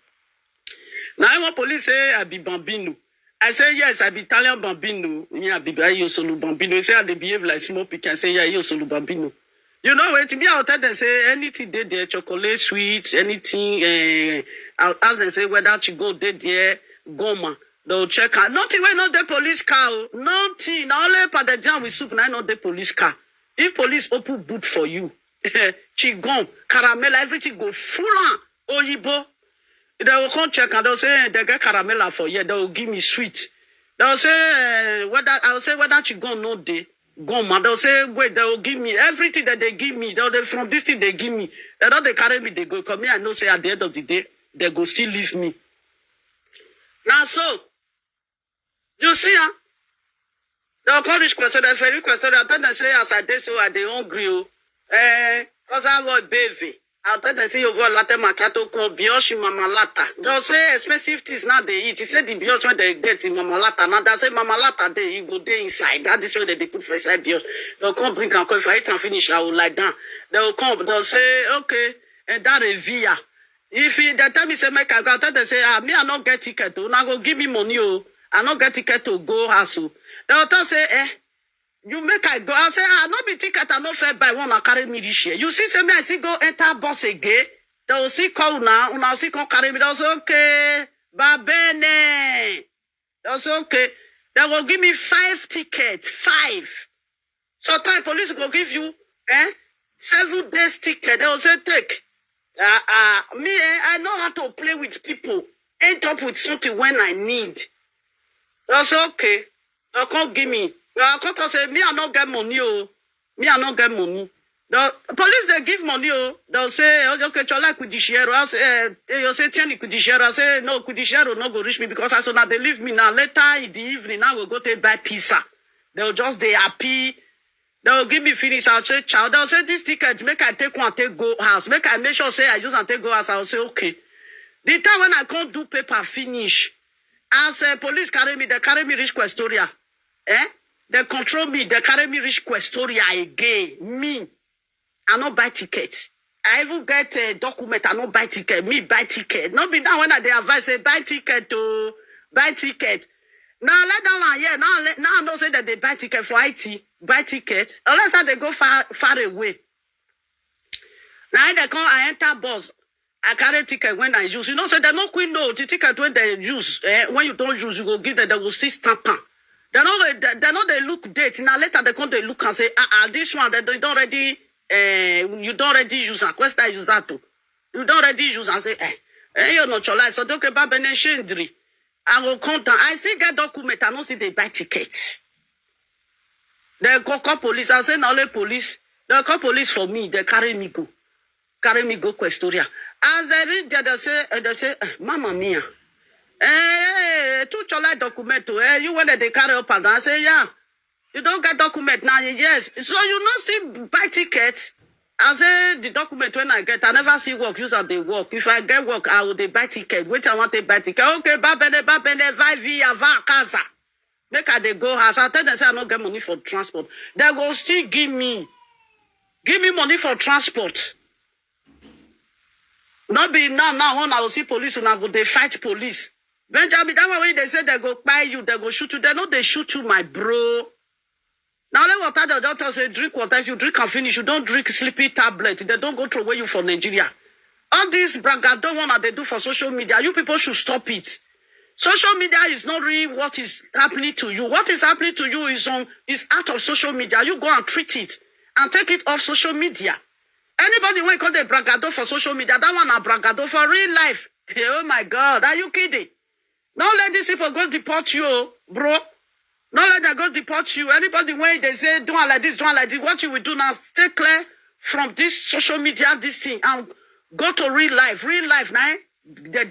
Now when police say I be Bambino. I say yes, I be Italian Bambino. Yeah, I be Solo Bambino. They say I behave like small pikin. I say yeah, Solo Bambino. You know what? To me, I'll tell them say anything they there, chocolate, sweets, anything. I'll ask them say whether she go there, goma. They'll check her. Nothing when not the police car. Nothing. Now only for the jam with soup. Now not the police car. If police open boot for you, chigom, caramel, everything go full on. Oyibo. They will come check and they'll say they get caramel for you. They will give me sweet. They'll say whether she go no day. Go man. They'll say wait. They will give me everything that they give me. They from this thing they give me. They don't they carry me. They go come here. I know say at the end of the day they go still leave me. Now so you see they'll call this question. They very question. I tell them say as I did so I they hungry. Cause I was baby. I thought they say you go latte macchiato called brioche mama latta. They'll say expensive things now they eat. He said the brioche when they get in mama latta. Now they say mama latta they you go there inside. That is what they put for inside brioche. They'll come bring and call. If I eat and finish, I will lie down. They'll come. They'll say okay, and that is via. If they tell me say make I go, I thought they say me I not get ticket. Now go give me money. I not get ticket to go house. They'll tell say you make I go. I say, not be ticket, I not fair buy one and carry me this year. You see, say me, I see go enter bus again. They will see call now, and I'll see come carry me. That's okay. Babene. That's okay. They will give me 5 tickets. 5. So time police will give you 7 days ticket. They will say, take. I know how to play with people. End up with something when I need. That's okay. They can't give me. I can't say me I not get money. Me I not get money. The police they give money. They'll say okay, you like Kudishero. I say you say Tiani Kudishero. I say no Kudishero no go reach me because I saw now they leave me now. Later in the evening now we go to buy pizza. They'll just they happy. They will give me finish. I'll say, child. They'll say this ticket. Make I take one, take go house. Make I make sure say I use and take go house. I'll say okay. The time when I can't do paper finish, as police carry me, they carry me reach Questoria. They control me. They carry me reach Questoria again. Me, I not buy ticket. I even get a document. I not buy ticket. Me buy ticket. Not be now when they advise say buy ticket to buy ticket. Now let down one here. Now I don't say that they buy ticket for IT. Buy ticket. Unless they go far away. Now they come, I enter bus. I carry ticket when I use. You know, so they no queen no the ticket when they use. When you don't use, you go give them. They will see stamp. They know they look date. Now later they come they look and say, this one they don't already. You don't already use a question use that too. You don't already use and say, you're not your life. So don't get bad shendri. I will contact. I still get document. I don't see they buy tickets. They call police. I say now the police. They call police for me. They carry me go Questoria. As they read there, they say, Mama mia. Two chola document. You when they carry up and I say, yeah. You don't get document now, yes. So you not see buy tickets. I say the document when I get, I never see work, use and they work. If I get work, I will they buy ticket. Which I want to buy ticket. Okay, babene, vai via va casa. Make I they go house. I tell them say I don't get money for transport. They go still give me money for transport. Not be now when I will see police and I go they fight police. Benjamin, that way they say they go buy you, they go shoot you. They know they shoot you, my bro. Now let water the doctor say drink water. If you drink and finish, you don't drink sleepy tablet. They don't go throw away you for Nigeria. All this bragado one that they do for social media, you people should stop it. Social media is not really what is happening to you. What is happening to you is out of social media. You go and treat it and take it off social media. Anybody when call the bragado for social media, that one a bragado for real life. Oh my God, are you kidding? Don't let these people go deport you, bro. Don't let them go deport you. Anybody when they say do like this, what you will do now, stay clear from this social media, this thing, and go to real life. Real life now, they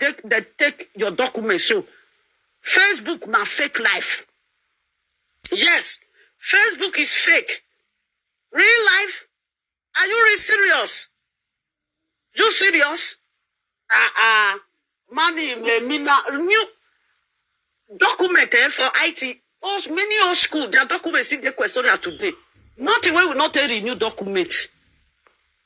take your documents. So Facebook now fake life. Yes, Facebook is fake. Real life, are you really serious? You serious? Money, new document for IT. Many old school, their documents still get questioned today. Nothing we will not tell renew document.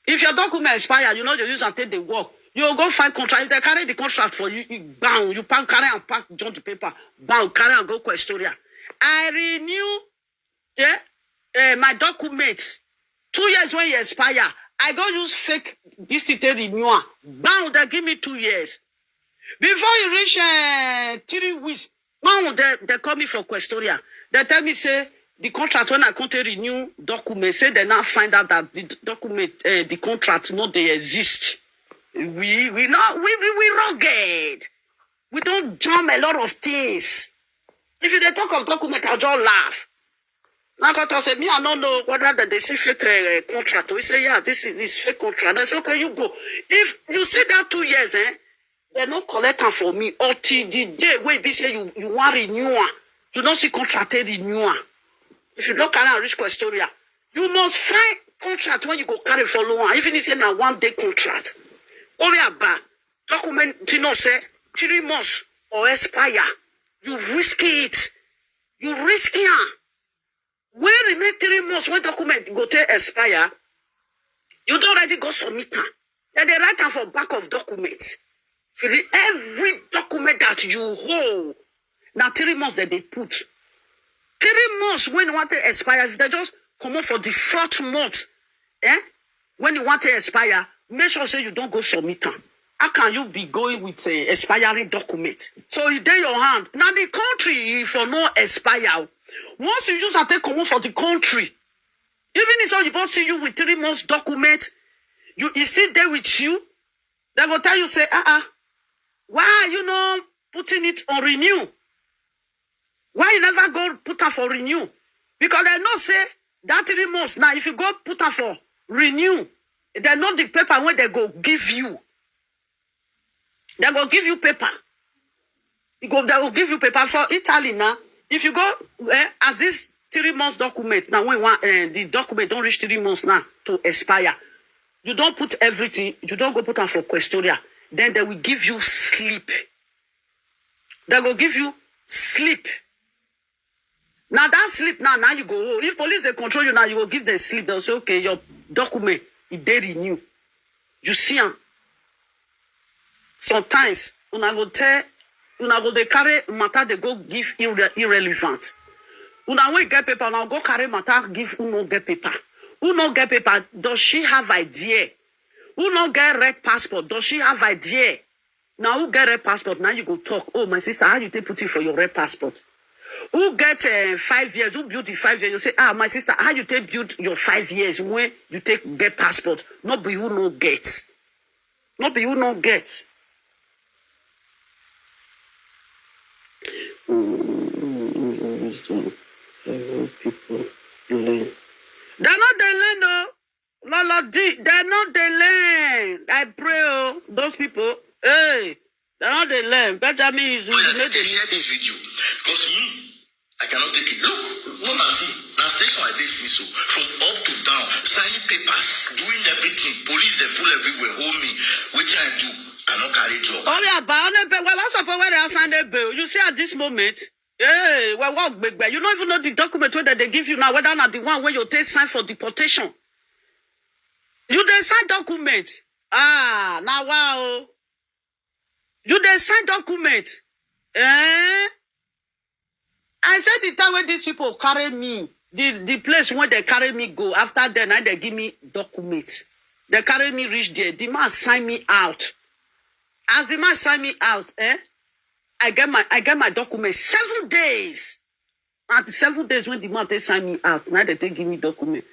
If your document expire, you know you use and take the work. You go find contract. If they carry the contract for you, bang, you pack, carry and pack, join the paper, bang, carry and go Questoria. I renew my documents. 2 years when you expire, I go use fake district renewal. Bang, they give me 2 years. Before you reach 3 weeks, now they call me for Questoria. They tell me say the contract when I can't renew document, say they now find out that the document, the contract not they exist. We rugged. We don't jump a lot of things. If you talk of document, I'll just laugh. Now God said, me, I don't know whether they say fake contract. We say, yeah, this is fake contract. I say, okay, you go. If you say that 2 years, they no collect them for me until the day where they say you want renewal. You don't see contract renewal. If you don't carry reach Questoria, you must find contract when you go carry follow on. Even if it's a 1 day contract. Only about document, you know, say 3 months or expire. You risk it. You risk it. When remain 3 months when document go to expire, you don't already go submit them. Then they write them for back of documents. Every document that you hold, now 3 months that they put. 3 months when you want to expire, if they just come out for the 4th month, when you want to expire, make sure say you don't go submit them. How can you be going with an expiring document? So it's in your hand. Now the country, if you no expire, once you just have to come out for the country, even if so you both see you with 3 months document, you sit there with you, they will tell you, say, why are you not putting it on renew? Why you never go put her for renew? Because they not say that 3 months now, if you go put her for renew, they know the paper when they go give you. They go give you paper. They will give you paper for Italy now. If you go as this 3 months document. Now, when the document don't reach 3 months now to expire, you don't put everything, you don't go put on for questionnaire. Then they will give you sleep. They will give you sleep. Now that sleep, now you go. Oh, if police they control you now, you will give them sleep. They'll say, okay, your document is they renew. You see, sometimes when I go tell, when I go they carry matter, they go give irrelevant. When I will get paper, now go carry matter, give who no get paper. Who no get paper? Does she have idea? Who no get red passport? Does she have idea? Now who get red passport? Now you go talk. Oh, my sister, how you take put it for your red passport? Who get 5 years? Who build the 5 years? You say, my sister, how you take build your 5 years when you take get passport? Not be who no get. Not be who no get. People learn. They're not the land, though. Lala D, they're not the land. I pray, oh, those people. Hey, they're not the land. Benjamin is they share this video because me, I cannot take it. Look, no, I see. Now station I did see so from up to down, signing papers, doing everything. Police they full everywhere. Hold me. What I do? I don't carry job. Oh yeah, but what's up where they sign the bill? You see at this moment. Hey, well, what big bag? You don't even know the document that they give you now, whether or not the one where you take sign for deportation. You dey sign document. Now wow. You dey sign document. I said the time when these people carry me, the place where they carry me go, after then they give me document. They carry me reach there. The man sign me out. As the man sign me out, I get my document 7 days. At 7 days when the man they sign me out, now they give me document.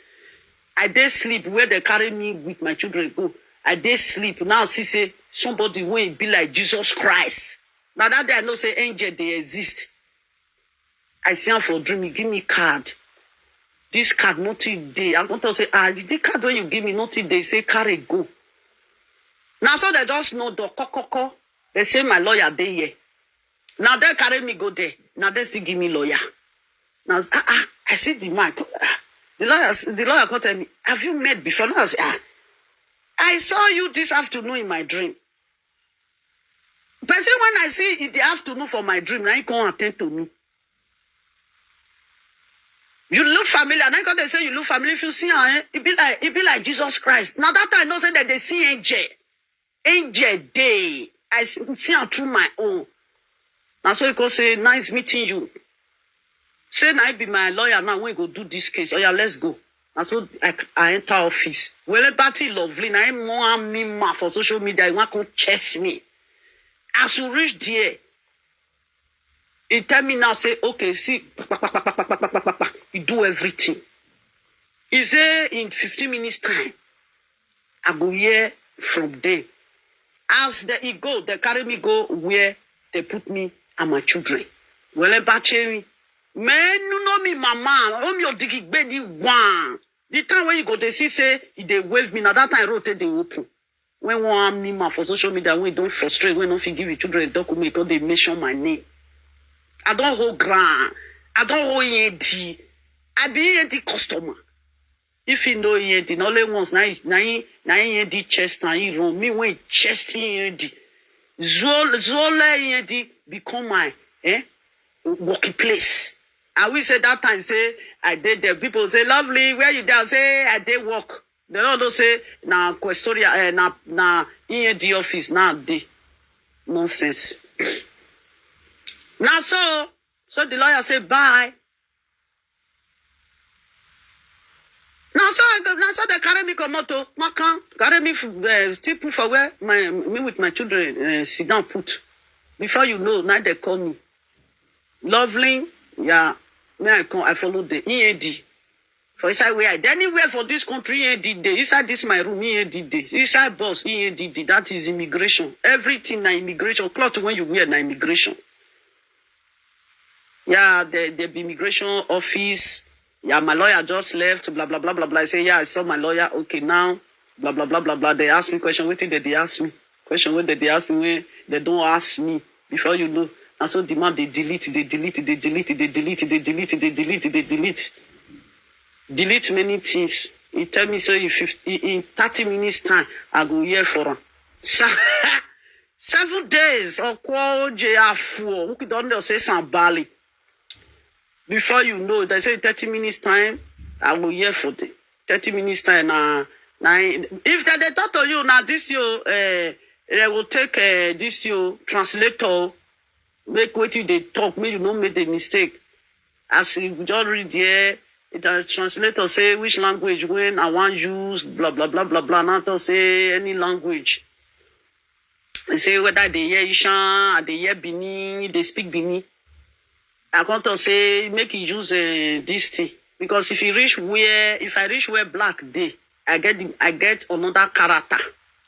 I dey sleep where they carry me with my children go. I dey sleep. Now see say somebody will be like Jesus Christ. Now that day I know say angel they exist. I see him for dream. He give me card. This card not day. I'm going to say, the card when you give me not they say carry go. Now so they just know the kokoko. They say my lawyer dey here. Now they carry me go there. Now they still give me lawyer. Now I see the man. The lawyer come tell me, have you met before? Now I say, I saw you this afternoon in my dream. But see, when I see in the afternoon for my dream, now you come attend to me. You look familiar. Now because they say you look familiar, if you see her, it be like Jesus Christ. Now that I know say that they see angel. Angel day. I see her through my own. Now so you can say, nice meeting you. Say now I be my lawyer now when we go do this case. Oh yeah, let's go. And so I enter office. Well, party lovely. Now I'm more me for social media. You want to chase me. As you reach there, he tell me now, say, okay, see, he do everything. He say in 15 minutes time, I go here from there. As he go, they carry me go where they put me and my children. Well, me. Man, you know me, mama. I'm your diggy baby one. The time when you go, they see say they wave me. Now that time rotate they open. When one me for social media, we don't frustrate. We don't give you children a document because they mention my name. I don't hold ground. I don't hold ENT. I be ENT customer. If you know ENT, only once na ENT chest na he run me when chest ENT. Zola ENT become my working place. I will say that time, say, I did there. People say, lovely, where you there? Say, I did work. They don't say, na Questoria, na END office, na day. Nonsense. Now, so the lawyer say, bye. Now, so they carry me come out to Makan, carry me, still put for where me with my children, sit down, put. Before you know, now they call me. Lovely, yeah. I follow the EAD. For inside where anywhere for this country, EAD day. Inside this my room, EAD day. Inside boss, EAD day. That is immigration. Everything na immigration. Cloth when you wear na immigration. Yeah, the immigration office. Yeah, my lawyer just left. Blah blah blah blah blah. I say, yeah, I saw my lawyer. Okay, now blah blah blah blah blah. They ask me question. What did they ask me? Question what did they ask me? When they don't ask me. Before you know. And so the man, they delete. Delete many things. He tell me, so in 30 minutes time, I go here for him. 7 days, or we could only say some Bali. Before you know, they say 30 minutes time, I go here for them. 30 minutes time, if they talk to you, now this year, they will take this year translator, make what you they talk, make you not make the mistake. As you just read there, the translator say which language when I want use, blah, blah, blah, blah, blah, not to say any language. They say whether they hear Ishan, or they hear Bini, they speak Bini. I want to say, make you use this thing. Because if I reach where black day, I get another character.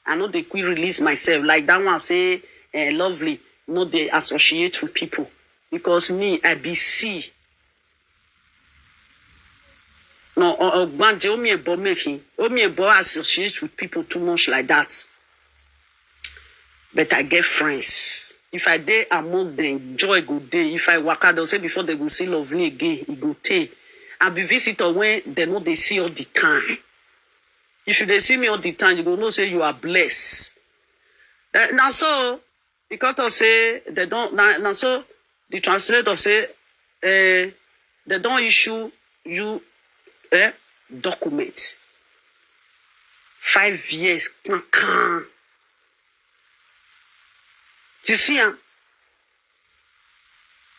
I know they quick release myself. Like that one say, lovely, not they associate with people. Because me, I be C. No, omi ebo associate with people too much like that. But I get friends. If I dey among them, joy go day. If I walk out, they'll say before they go see lovely again, it go take. I be visitor when they know they see all the time. If they see me all the time, you go know say you are blessed. Now so, because of say they don't now so the translator say they don't issue you document. 5 years. You see,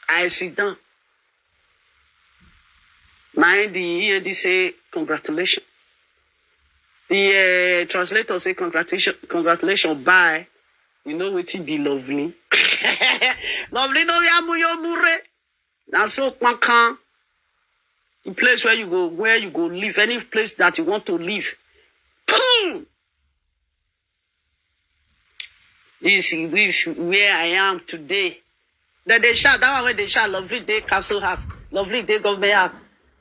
I sit down. Mind the END say congratulations. The translator say congratulations, bye. You know what it be lovely. Lovely no yamu mure. Now so the place where you go live, any place that you want to live. Boom! This where I am today. Then they shout, that one when they shout, lovely day castle house, lovely day government house.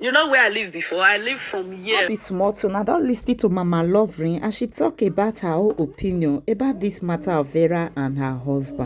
You know where I live before? I live from here. Be smart, so now don't listen to Mama Lovering as she talk about her own opinion about this matter of Vera and her husband.